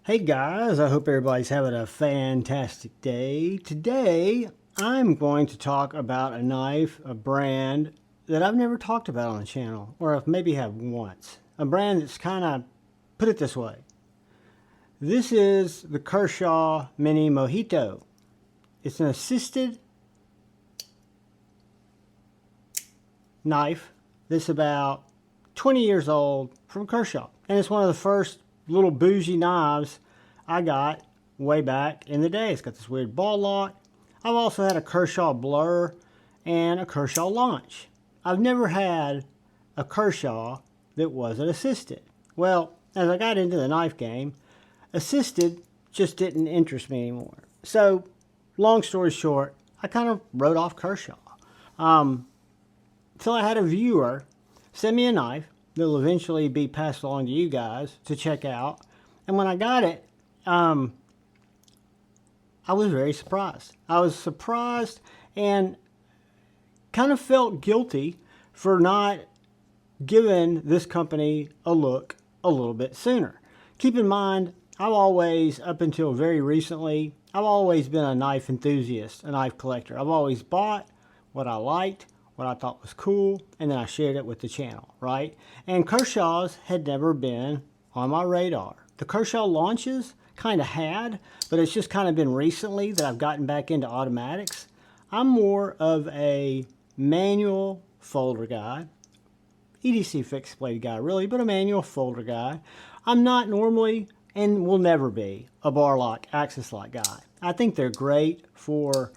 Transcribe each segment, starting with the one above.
Hey guys, I hope everybody's having a fantastic day. Today, I'm going to talk about a knife, a brand that I've never talked about on the channel, or I've maybe have once. A brand that's kind of, put it this way. This is the Kershaw Mini Mojito. It's an assisted knife that's about 20 years old from Kershaw. And it's one of the first little bougie knives I got way back in the day. It's got this weird ball lock. I've also had a Kershaw Blur and a Kershaw Launch. I've never had a Kershaw that wasn't assisted. Well, as I got into the knife game, assisted just didn't interest me anymore. So, long story short, I kind of wrote off Kershaw. Until I had a viewer send me a knife that will eventually be passed along to you guys to check out. And when I got it, I was very surprised. I was surprised and kind of felt guilty for not giving this company a look a little bit sooner. Keep in mind, I've always, up until very recently, I've always been a knife enthusiast, a knife collector. I've always bought what I liked, what I thought was cool, and then I shared it with the channel, right? And Kershaw's had never been on my radar. The Kershaw Launches kind of had, but it's just kind of been recently that I've gotten back into automatics. I'm more of a manual folder guy, EDC fixed blade guy really, but a manual folder guy. I'm not normally, and will never be, a bar lock, axis lock guy. I think they're great for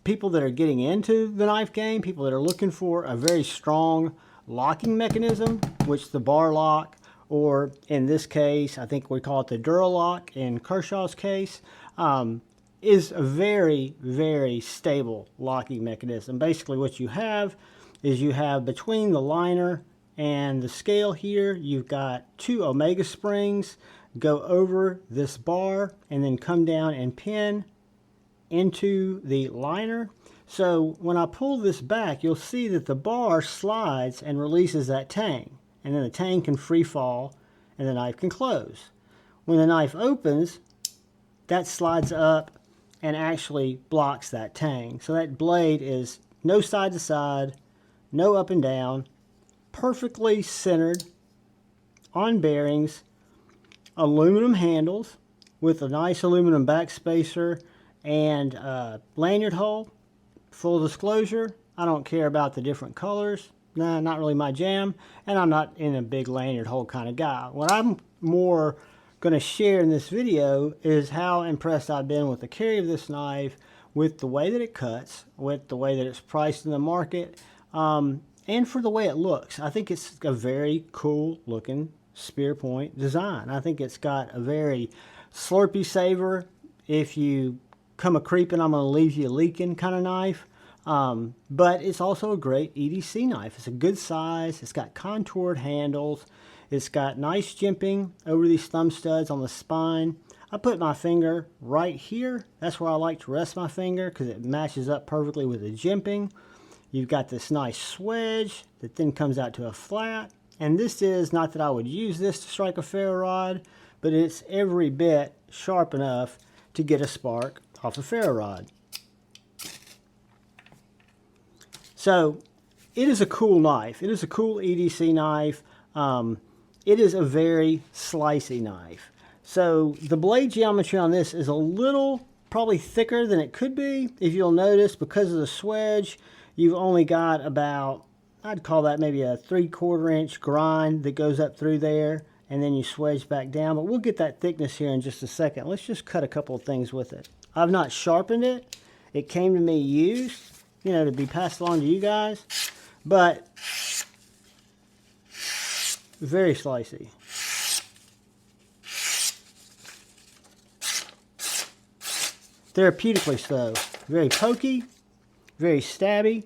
people that are getting into the knife game, people that are looking for a very strong locking mechanism, which the bar lock, or in this case, I think we call it the DuraLock in Kershaw's case, is a very, very stable locking mechanism. Basically what you have is you have between the liner and the scale here, you've got two omega springs go over this bar and then come down and pin into the liner. So when I pull this back, you'll see that the bar slides and releases that tang, and then the tang can free fall and the knife can close. When the knife opens, that slides up and actually blocks that tang. So that blade is no side to side, no up and down, perfectly centered on bearings, aluminum handles with a nice aluminum backspacer and lanyard hole. Full disclosure, I don't care about the different colors. Nah, not really my jam, and I'm not in a big lanyard hole kind of guy. What I'm more going to share in this video is how impressed I've been with the carry of this knife, with the way that it cuts, with the way that it's priced in the market, and for the way it looks. I think it's a very cool looking spear point design. I think it's got a very slurpy saver. If you come a creeping, I'm going to leave you leaking kind of knife. But it's also a great EDC knife. It's a good size. It's got contoured handles. It's got nice jimping over these thumb studs on the spine. I put my finger right here. That's where I like to rest my finger because it matches up perfectly with the jimping. You've got this nice swedge that then comes out to a flat. And this is, not that I would use this to strike a ferro rod, but it's every bit sharp enough to get a spark off a ferro rod. So it is a cool knife. It is a cool EDC knife. It is a very slicey knife. So the blade geometry on this is a little probably thicker than it could be. If you'll notice, because of the swedge, you've only got about, I'd call that maybe a 3/4 inch grind that goes up through there, and then you swedge back down. But we'll get that thickness here in just a second. Let's just cut a couple of things with it. I've not sharpened it. It came to me used, you know, to be passed along to you guys, but very slicey. Therapeutically so. Very pokey, very stabby.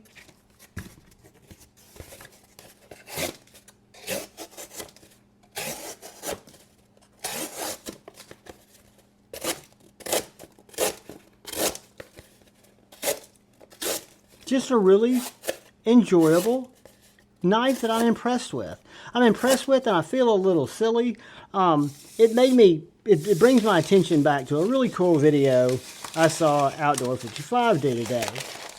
Just a really enjoyable knife that I'm impressed with. I'm impressed with, and I feel a little silly. It it brings my attention back to a really cool video I saw Outdoor 55 do today.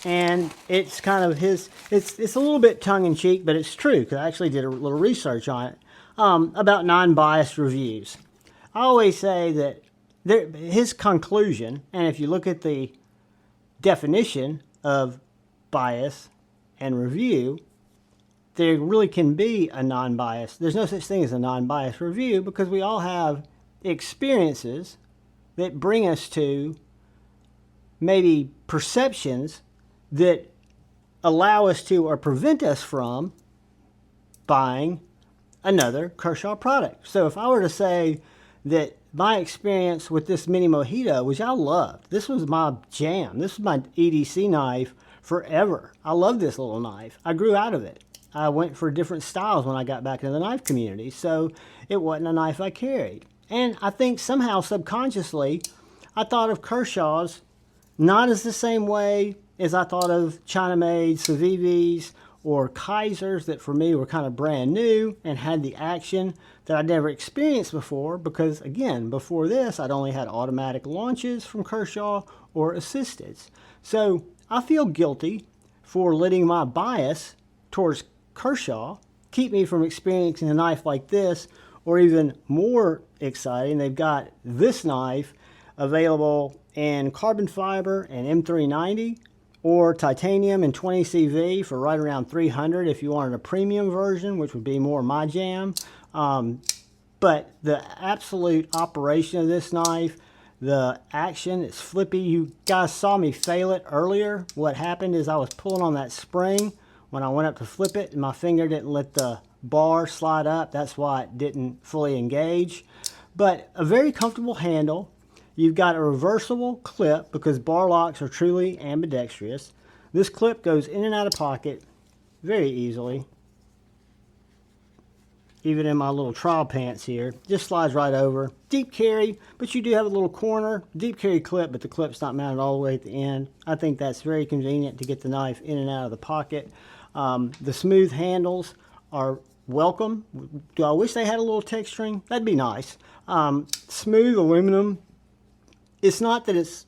And it's kind of it's a little bit tongue-in-cheek, but it's true, because I actually did a little research on it, about non-biased reviews. I always say that his conclusion, and if you look at the definition of bias and review, there really can be a non-biased. There's no such thing as a non-biased review, because we all have experiences that bring us to maybe perceptions that allow us to, or prevent us from, buying another Kershaw product. So if I were to say that my experience with this mini mojito, which I loved, this was my jam. This was my EDC knife forever. I love this little knife. I grew out of it. I went for different styles when I got back into the knife community, so it wasn't a knife I carried. And I think somehow subconsciously, I thought of Kershaw's not as the same way as I thought of China-made Civivis or Kaisers, that for me were kind of brand new and had the action that I'd never experienced before, because again, before this, I'd only had automatic launches from Kershaw or assisteds. So I feel guilty for letting my bias towards Kershaw keep me from experiencing a knife like this, or even more exciting, they've got this knife available in carbon fiber and M390, or titanium and 20CV for right around $300 if you wanted a premium version, which would be more my jam. But the absolute operation of this knife, the action, it's flippy. You guys saw me fail it earlier. What happened is I was pulling on that spring when I went up to flip it, and my finger didn't let the bar slide up. That's why it didn't fully engage. But a very comfortable handle. You've got a reversible clip, because bar locks are truly ambidextrous. This clip goes in and out of pocket very easily. Even in my little trial pants here, just slides right over. Deep carry, but you do have a little corner. Deep carry clip, but the clip's not mounted all the way at the end. I think that's very convenient to get the knife in and out of the pocket. The smooth handles are welcome. Do I wish they had a little texturing? That'd be nice. Smooth aluminum. It's not that it's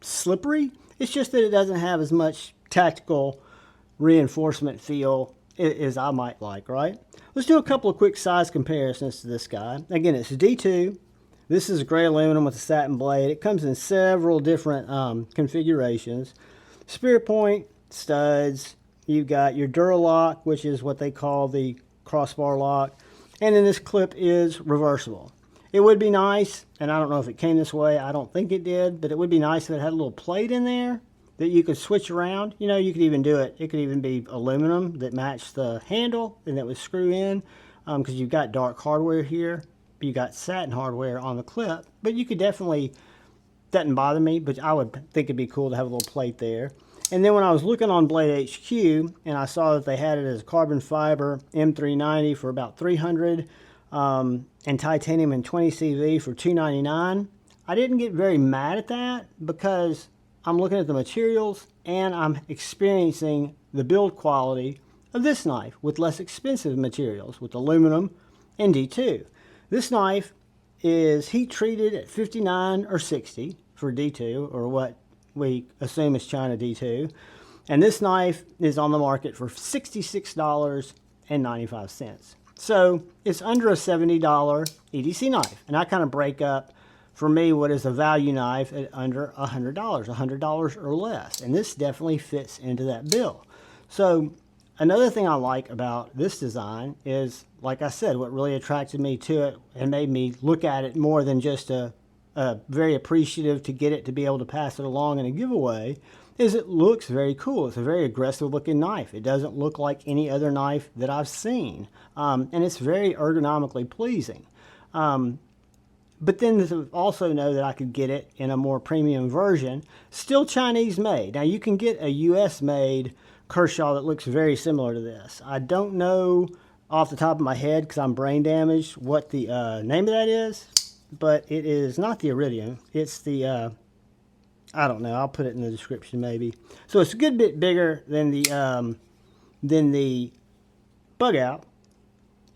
slippery, it's just that it doesn't have as much tactical reinforcement feel as I might like, right? Let's do a couple of quick size comparisons to this guy. Again, it's D2. This is gray aluminum with a satin blade. It comes in several different configurations. Spirit point, studs. You've got your DuraLock, which is what they call the crossbar lock. And then this clip is reversible. It would be nice, and I don't know if it came this way, I don't think it did, but it would be nice if it had a little plate in there that you could switch around. You know, you could even do it. It could even be aluminum that matched the handle and that would screw in, because you've got dark hardware here. You got satin hardware on the clip, but you could definitely, doesn't bother me, but I would think it'd be cool to have a little plate there. And then when I was looking on Blade HQ, and I saw that they had it as carbon fiber M390 for about $300, and titanium and 20CV for $299. I didn't get very mad at that, because I'm looking at the materials and I'm experiencing the build quality of this knife with less expensive materials, with aluminum and D2. This knife is heat treated at 59 or 60 for D2, or what we assume is China D2. And this knife is on the market for $66.95. So it's under a $70 EDC knife. And I kind of break up, for me, what is a value knife at under $100, $100 or less. And this definitely fits into that bill. So another thing I like about this design is, like I said, what really attracted me to it and made me look at it more than just a very appreciative to get it to be able to pass it along in a giveaway, is it looks very cool. It's a very aggressive looking knife. It doesn't look like any other knife that I've seen. And it's very ergonomically pleasing. But then to also know that I could get it in a more premium version, still Chinese made. Now you can get a US made Kershaw that looks very similar to this. I don't know off the top of my head, because I'm brain damaged, what the name of that is, but it is not the Iridium. It's the I don't know. I'll put it in the description maybe. So it's a good bit bigger than the bug out,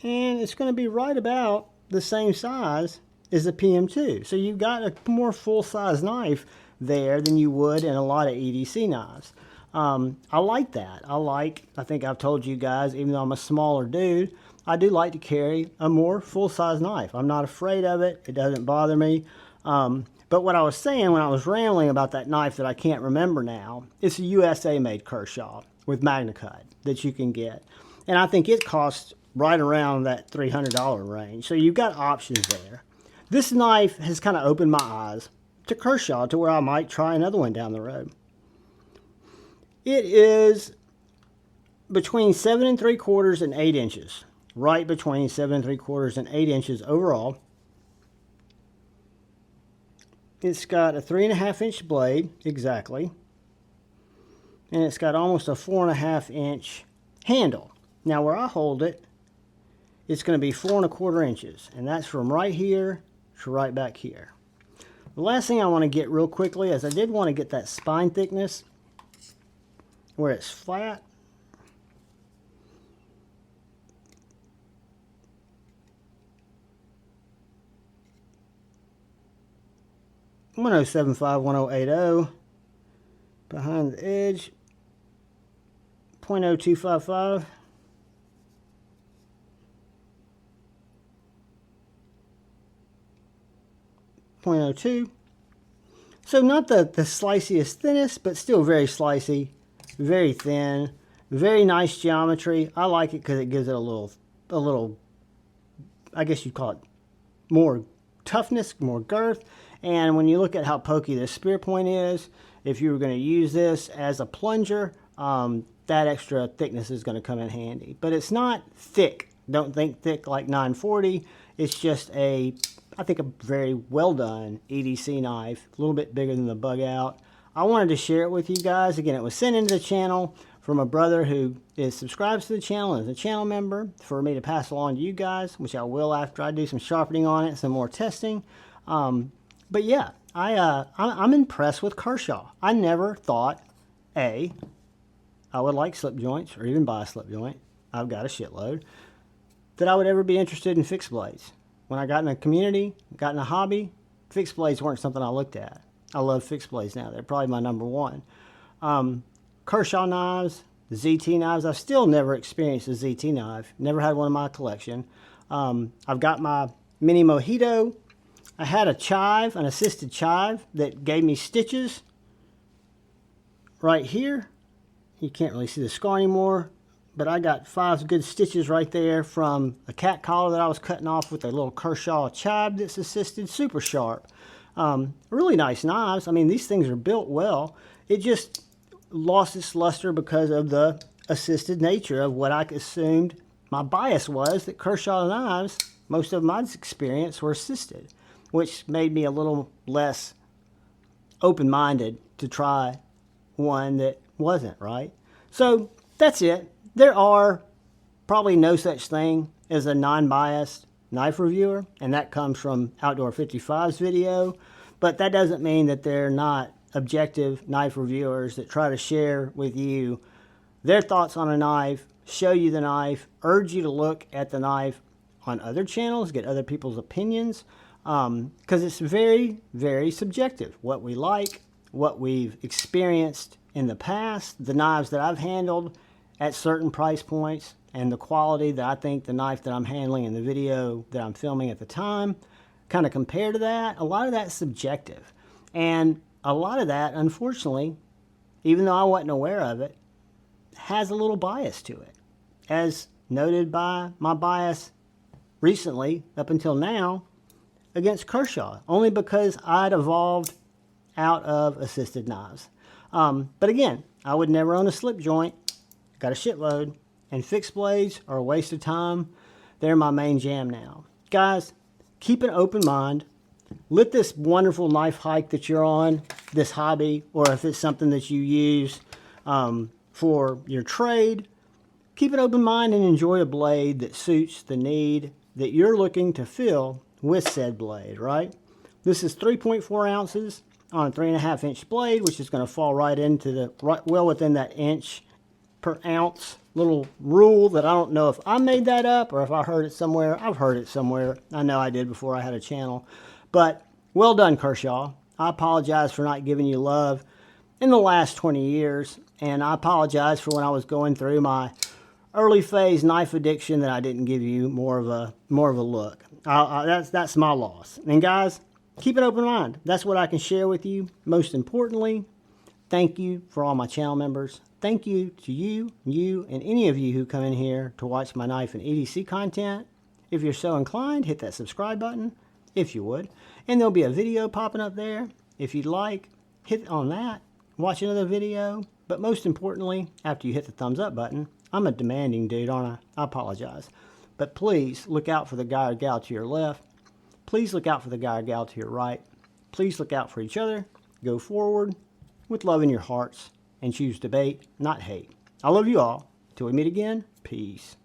and it's going to be right about the same size is a PM2. So you've got a more full-size knife there than you would in a lot of EDC knives. I like that. I think I've told you guys, even though I'm a smaller dude, I do like to carry a more full-size knife. I'm not afraid of it. It doesn't bother me. But what I was saying when I was rambling about that knife that I can't remember now, it's a USA-made Kershaw with MagnaCut that you can get. And I think it costs right around that $300 range. So you've got options there. This knife has kind of opened my eyes to Kershaw to where I might try another one down the road. It is between 7 3/4 and 8 inches. Right between 7 3/4 and 8 inches overall. It's got a 3.5 inch blade, exactly. And it's got almost a 4.5 inch handle. Now where I hold it, it's going to be 4 1/4 inches. And that's from right here to right back here. The last thing I want to get real quickly is I did want to get that spine thickness where it's flat. .075 1080 behind the edge, .0255. .02. So not the sliciest, thinnest, but still very slicey, very thin, very nice geometry. I like it because it gives it a little, I guess you'd call it more toughness, more girth. And when you look at how pokey this spear point is, if you were going to use this as a plunger, that extra thickness is going to come in handy. But it's not thick. Don't think thick like 940. It's just I think a very well done EDC knife, a little bit bigger than the Bug Out. I wanted to share it with you guys. Again, it was sent into the channel from a brother who subscribes to the channel and is a channel member for me to pass along to you guys, which I will after I do some sharpening on it, some more testing. But yeah, I'm impressed with Kershaw. I never thought, I would like slip joints or even buy a slip joint. I've got a shitload. That I would ever be interested in fixed blades. When I got in the community, got in a hobby, fixed blades weren't something I looked at. I love fixed blades now. They're probably my number one. Kershaw knives, the ZT knives. I've still never experienced a ZT knife. Never had one in my collection. I've got my mini Mojito. I had a chive, an assisted chive, that gave me stitches right here. You can't really see the scar anymore, but I got 5 good stitches right there from a cat collar that I was cutting off with a little Kershaw chive that's assisted, super sharp. Really nice knives. I mean, these things are built well. It just lost its luster because of the assisted nature of what I assumed my bias was, that Kershaw knives, most of my experience, were assisted, which made me a little less open-minded to try one that wasn't, right? So that's it. There are probably no such thing as a non-biased knife reviewer, and that comes from Outdoor 55's video, but that doesn't mean that they're not objective knife reviewers that try to share with you their thoughts on a knife, show you the knife, urge you to look at the knife on other channels, get other people's opinions, because it's very, very subjective. What we like, what we've experienced in the past, the knives that I've handled at certain price points, and the quality that I think the knife that I'm handling in the video that I'm filming at the time, kind of compare to that. A lot of that's subjective. And a lot of that, unfortunately, even though I wasn't aware of it, has a little bias to it. As noted by my bias recently, up until now, against Kershaw, only because I'd evolved out of assisted knives. But again, I would never own a slip joint. Got a shitload, and fixed blades are a waste of time. They're my main jam now. Guys, keep an open mind. Let this wonderful knife hike that you're on, this hobby, or if it's something that you use for your trade, keep an open mind and enjoy a blade that suits the need that you're looking to fill with said blade, right? This is 3.4 ounces on a 3.5 inch blade, which is going to fall right into well within that inch per ounce little rule that I don't know if I made that up or if I heard it somewhere. I've heard it somewhere. I know I did before I had a channel. But well done, Kershaw. I apologize for not giving you love in the last 20 years. And I apologize for when I was going through my early phase knife addiction that I didn't give you more of a look. That's my loss. And guys, keep an open mind. That's what I can share with you. Most importantly, thank you for all my channel members. Thank you to you, and any of you who come in here to watch my knife and EDC content. If you're so inclined, hit that subscribe button, if you would. And there'll be a video popping up there. If you'd like, hit on that, watch another video. But most importantly, after you hit the thumbs up button, I'm a demanding dude, aren't I? I apologize. But please look out for the guy or gal to your left. Please look out for the guy or gal to your right. Please look out for each other. Go forward with love in your hearts and choose debate, not hate. I love you all. Till we meet again, peace.